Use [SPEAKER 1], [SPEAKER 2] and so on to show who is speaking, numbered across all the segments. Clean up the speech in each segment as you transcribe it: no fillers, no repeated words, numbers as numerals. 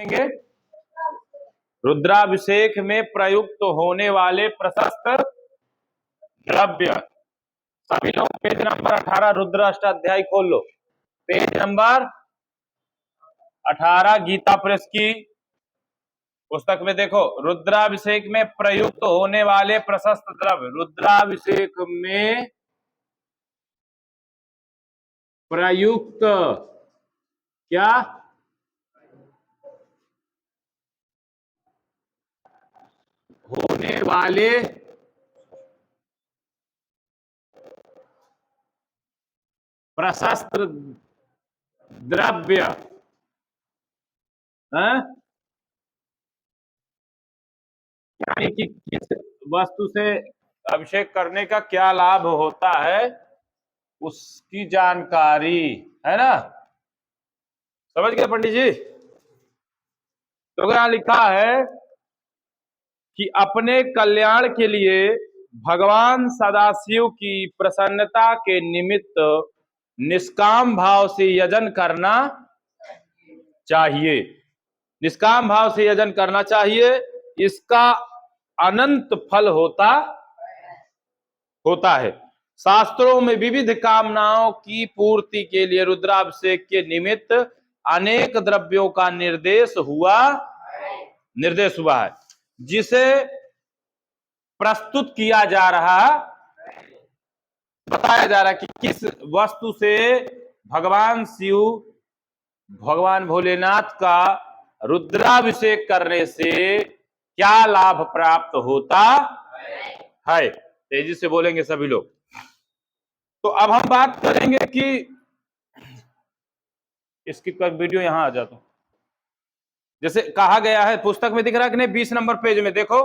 [SPEAKER 1] लिखेंगे? रुद्राभिषेक में प्रयुक्त होने वाले प्रशस्त द्रव्य। सभी लोग पेज नंबर 18 रुद्र अष्टाध्यायी खोल लो। पेज नंबर 18 गीता प्रेस की पुस्तक में देखो, रुद्राभिषेक में प्रयुक्त होने वाले प्रशस्त द्रव्य। रुद्राभिषेक में प्रयुक्त क्या? होने वाले प्रशस्त द्रव्य। यानी कि किस वस्तु से अभिषेक करने का क्या लाभ होता है उसकी जानकारी, है ना? समझ गए पंडित जी? तो यहाँ लिखा है कि अपने कल्याण के लिए भगवान सदाशिव की प्रसन्नता के निमित्त निष्काम भाव से यजन करना चाहिए। निष्काम भाव से यजन करना चाहिए। इसका अनंत फल होता है। शास्त्रों में विविध कामनाओं की पूर्ति के लिए रुद्राभिषेक के निमित्त अनेक द्रव्यों का निर्देश हुआ है, जिसे प्रस्तुत किया जा रहा, बताया जा रहा है कि किस वस्तु से भगवान शिव, भगवान भोलेनाथ का रुद्राभिषेक करने से क्या लाभ प्राप्त होता है। तेजी से बोलेंगे सभी लोग। तो अब हम बात करेंगे कि इसकी वीडियो यहां आ जाता, जैसे कहा गया है पुस्तक में, दिख रहा है कि नहीं? 20 नंबर पेज में देखो,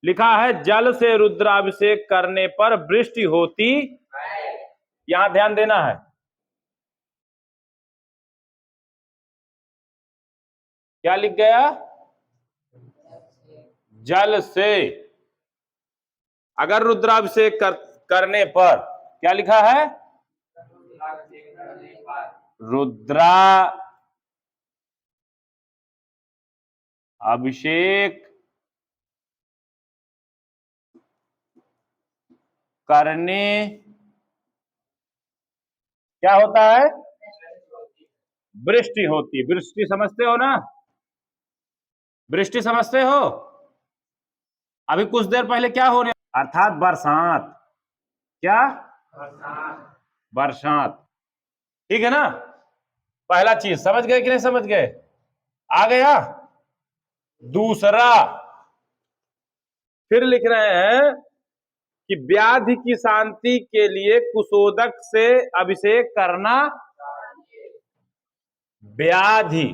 [SPEAKER 1] लिखा है जल से रुद्राभिषेक करने पर वृष्टि होती। यहां ध्यान देना है। क्या लिख गया? जल से अगर रुद्राभिषेक करने पर, क्या लिखा है? रुद्रा अभिषेक करने क्या होता है? वृष्टि होती। वृष्टि समझते हो ना? वृष्टि समझते हो? अभी कुछ देर पहले क्या होने, अर्थात बरसात। क्या? बरसात। ठीक है ना? पहला चीज समझ गए कि नहीं समझ गए? आ गया? दूसरा फिर लिख रहे हैं कि व्याधि की शांति के लिए कुशोदक से अभिषेक करना। व्याधि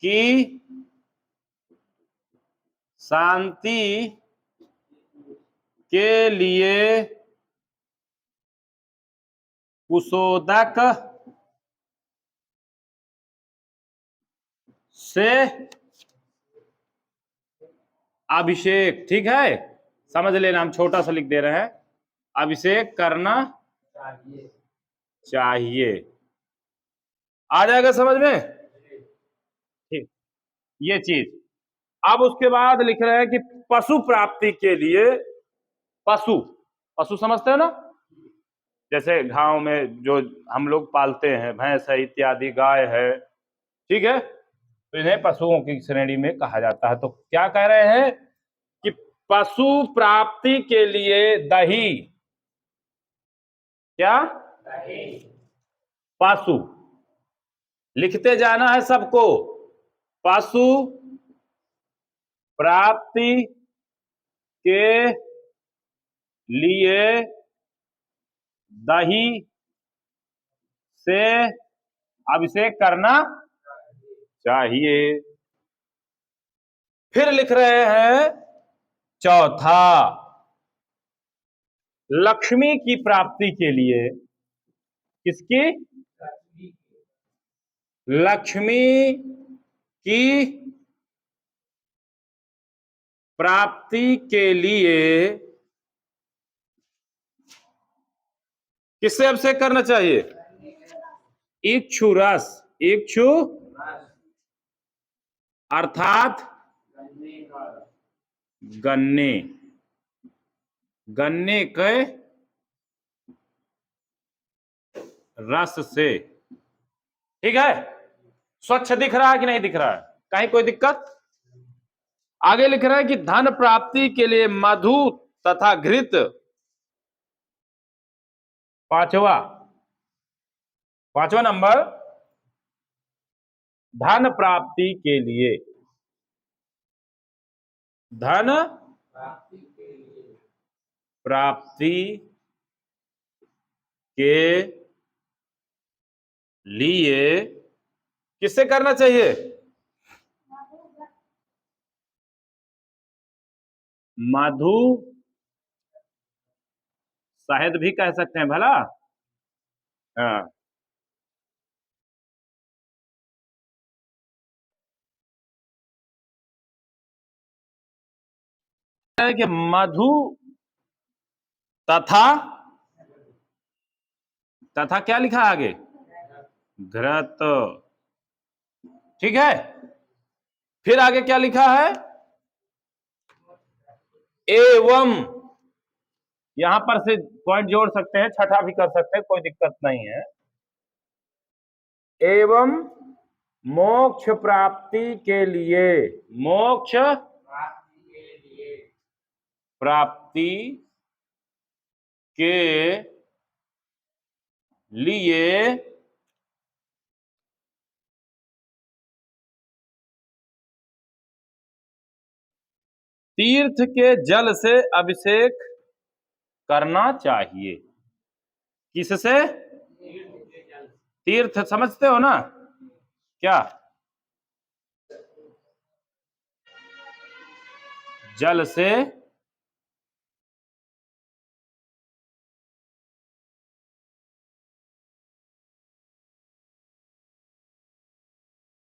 [SPEAKER 1] की शांति के लिए कुशोदक से अभिषेक। ठीक है, समझ लेना, हम छोटा सा लिख दे रहे हैं, अभिषेक करना चाहिए। आ जाएगा समझ में? ठीक, ये चीज। अब उसके बाद लिख रहे हैं कि पशु प्राप्ति के लिए, पशु समझते हो ना? जैसे गांव में जो हम लोग पालते हैं, भैंस है इत्यादि, गाय है, ठीक है, तो इन्हें पशुओं की श्रेणी में कहा जाता है। तो क्या कह रहे हैं कि पशु प्राप्ति के लिए दही, क्या? पशु लिखते जाना है सबको। पशु प्राप्ति के लिए दही से अभिषेक करना चाहिए। फिर लिख रहे हैं चौथा, लक्ष्मी की प्राप्ति के लिए। किसकी? लक्ष्मी की प्राप्ति के लिए किससे अभिषेक करना चाहिए? इक्षुरस, इक्षु अर्थात गन्ने, गन्ने के रस से। ठीक है, स्वच्छ दिख रहा है कि नहीं दिख रहा है? कहीं कोई दिक्कत? आगे लिख रहा है कि धन प्राप्ति के लिए मधु तथा घृत, पांचवा नंबर, धन प्राप्ति के लिए, धन प्राप्ति के लिए किससे करना चाहिए? मधु, शहद भी कह सकते हैं भला। हाँ, कि मधु तथा, तथा क्या लिखा है आगे? घृत। ठीक है, फिर आगे क्या लिखा है? एवं, यहां पर से पॉइंट जोड़ सकते हैं, छठा भी कर सकते हैं, कोई दिक्कत नहीं है। एवं मोक्ष प्राप्ति के लिए, मोक्ष प्राप्ति के लिए तीर्थ के जल से अभिषेक करना चाहिए। किससे? तीर्थ समझते हो ना क्या? जल से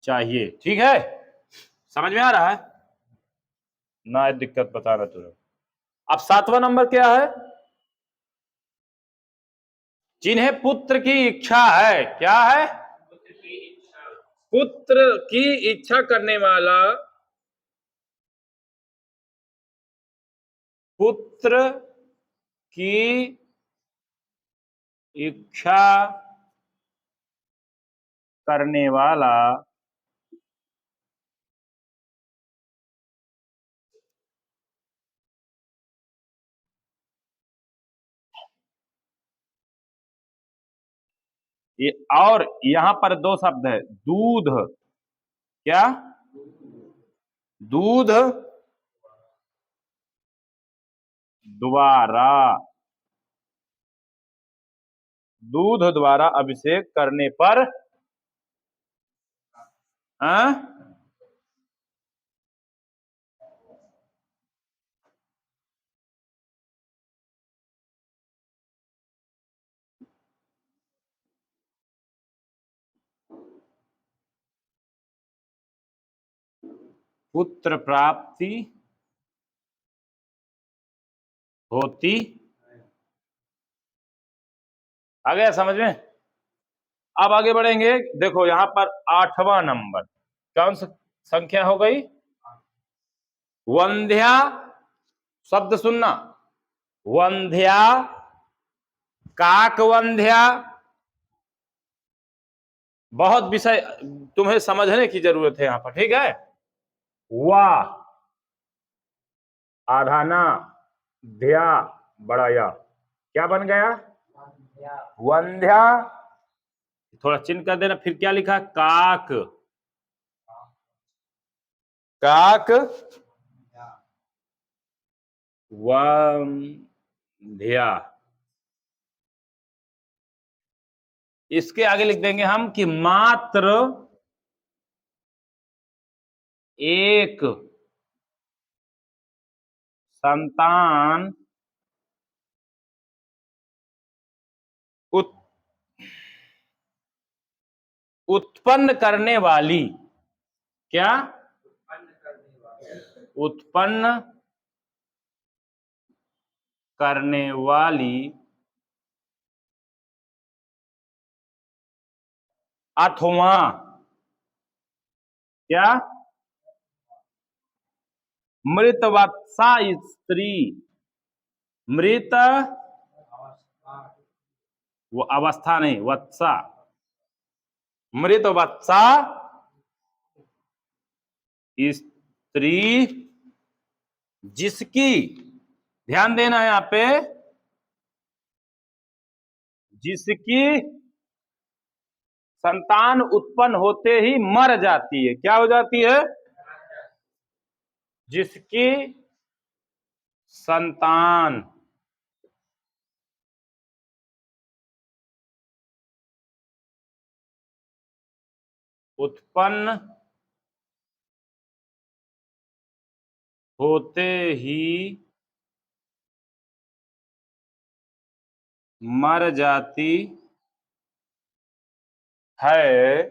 [SPEAKER 1] चाहिए। ठीक है, समझ में आ रहा है ना? दिक्कत बताना तुझे। अब सातवां नंबर क्या है? जिन्हें पुत्र की इच्छा है, क्या है? पुत्र की इच्छा करने वाला, पुत्र की इच्छा करने वाला ये, और यहां पर दो शब्द है, दूध, क्या? दूध द्वारा, दूध द्वारा अभिषेक करने पर, पुत्र प्राप्ति होती। आ गया समझ में? अब आगे बढ़ेंगे। देखो यहां पर आठवां नंबर, कौन सी संख्या हो गई? वंध्या, शब्द सुनना, वंध्या, काकवंध्या, बहुत विषय तुम्हें समझने की जरूरत है यहां पर। ठीक है, वाह, आधाना, ध्या, बड़ा या, क्या बन गया? वंध्या। थोड़ा चिन्ह कर देना। फिर क्या लिखा? काक, काक वंध्या। इसके आगे लिख देंगे हम कि मात्र एक संतान उत्पन्न करने वाली, क्या? उत्पन्न करने वाली अथवा क्या मृतवत्सा स्त्री, मृत वो अवस्था नहीं, वत्सा, मृतवत्सा स्त्री जिसकी, ध्यान देना है यहां पे, जिसकी संतान उत्पन्न होते ही मर जाती है। क्या हो जाती है? जिसकी संतान उत्पन्न होते ही मर जाती है,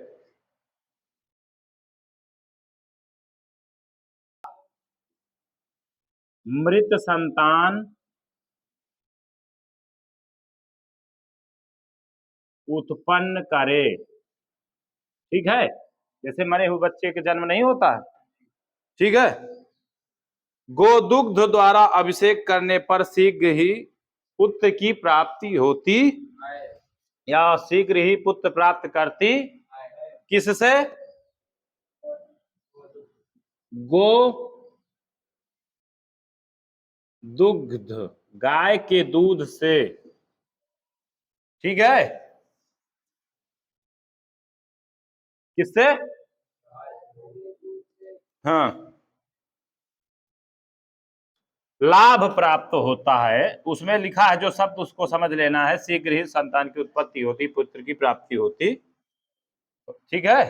[SPEAKER 1] मृत संतान उत्पन्न करे। ठीक है, जैसे मरे हुए बच्चे के जन्म नहीं होता है, ठीक है। गोदुग्ध द्वारा अभिषेक करने पर शीघ्र ही पुत्र की प्राप्ति होती, या शीघ्र ही पुत्र प्राप्त करती। किससे? गो दुग्ध, गाय के दूध से। ठीक है, किससे? हाँ, लाभ प्राप्त होता है। उसमें लिखा है जो शब्द उसको समझ लेना है। शीघ्र ही संतान की उत्पत्ति होती, पुत्र की प्राप्ति होती। ठीक है,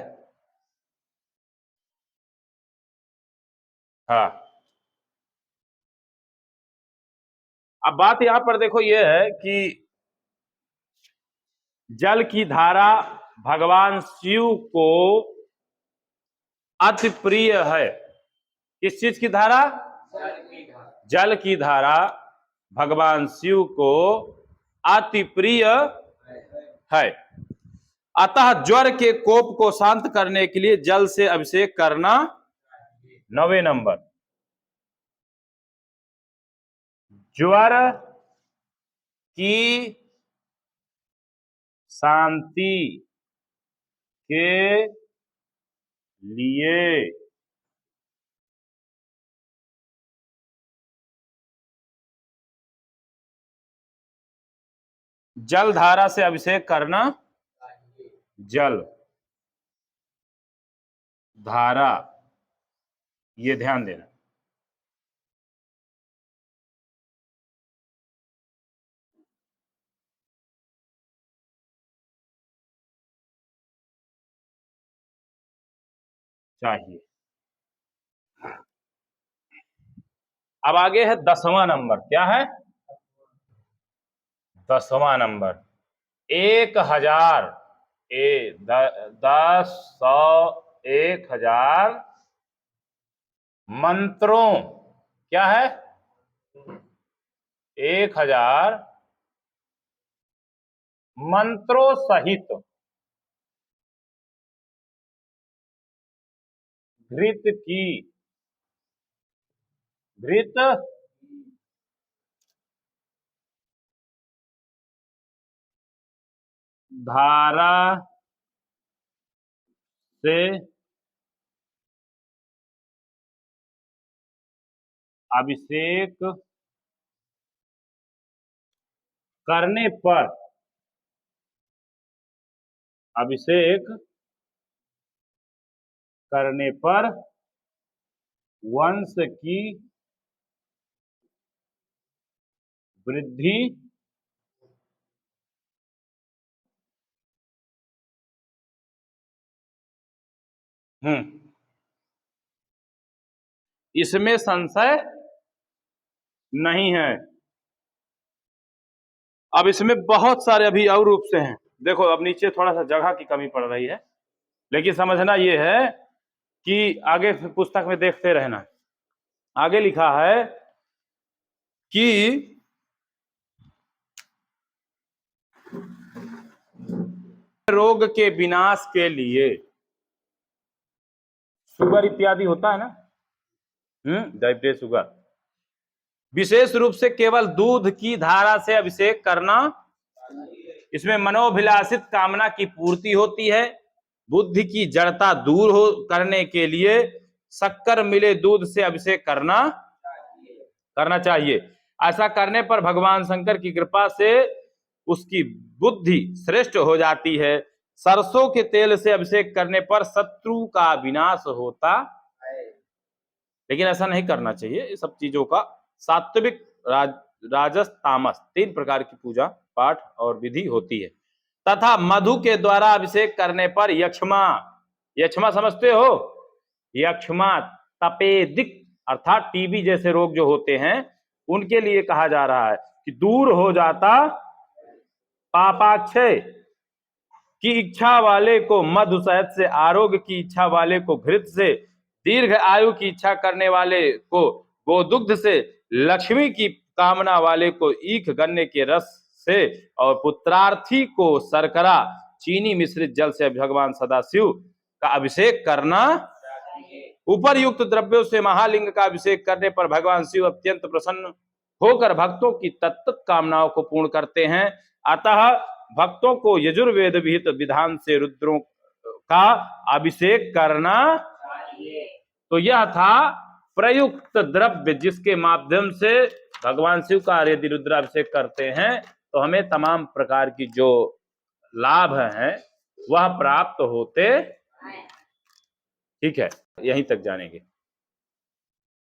[SPEAKER 1] हाँ। अब बात यहां पर देखो ये है कि जल की धारा भगवान शिव को अति प्रिय है। किस चीज की धारा? जल की धारा भगवान शिव को अति प्रिय है। अतः ज्वर के कोप को शांत करने के लिए जल से अभिषेक करना। 9वें नंबर, ज्वर की शांति के लिए जल धारा से अभिषेक करना। जल धारा, ये ध्यान देना। चाहिए। अब आगे है 10वां नंबर। क्या है? 10वां नंबर, 1000, 10, 100, 1000 मंत्रों। क्या है? 1000 मंत्रों सहित घृत की, घृत धारा से अभिषेक करने पर, अभिषेक करने पर वंश की वृद्धि इसमें संशय नहीं है। अब इसमें बहुत सारे अभी और रूप से हैं। देखो, अब नीचे थोड़ा सा जगह की कमी पड़ रही है, लेकिन समझना यह है कि आगे पुस्तक में देखते रहना। आगे लिखा है कि रोग के विनाश के लिए, शुगर इत्यादि होता है ना, डायबिटीज शुगर, विशेष रूप से केवल दूध की धारा से अभिषेक करना। इसमें मनोभिलाषित कामना की पूर्ति होती है। बुद्धि की जड़ता दूर हो करने के लिए शक्कर मिले दूध से अभिषेक करना चाहिए। ऐसा करने पर भगवान शंकर की कृपा से उसकी बुद्धि श्रेष्ठ हो जाती है। सरसों के तेल से अभिषेक करने पर शत्रु का विनाश होता है। लेकिन ऐसा नहीं करना चाहिए। ये सब चीजों का सात्विक, राजस, तामस 3 प्रकार की पूजा पाठ और विधि होती है। तथा मधु के द्वारा अभिषेक करने पर यक्षमा समझते हो, यक्षमा, तपेदिक अर्थात टीबी जैसे रोग जो होते हैं उनके लिए कहा जा रहा है कि दूर हो जाता। पापाक्षय की इच्छा वाले को मधु शहद से, आरोग्य की इच्छा वाले को घृत से, दीर्घ आयु की इच्छा करने वाले को गोदुग्ध से, लक्ष्मी की कामना वाले को ईख गन्ने के रस से और पुत्रार्थी को शर्करा चीनी मिश्रित जल से भगवान सदाशिव का अभिषेक करना। उपरयुक्त द्रव्यों से महालिंग का अभिषेक करने पर भगवान शिव अत्यंत प्रसन्न होकर भक्तों की तत्त कामनाओं को पूर्ण करते हैं। अतः भक्तों को यजुर्वेद विहित विधान से रुद्रों का अभिषेक करना। तो यह था प्रयुक्त द्रव्य जिसके माध्यम से भगवान शिव का यदि रुद्राभिषेक करते हैं तो हमें तमाम प्रकार की जो लाभ हैं वह प्राप्त होते। ठीक है, यहीं तक जानेंगे।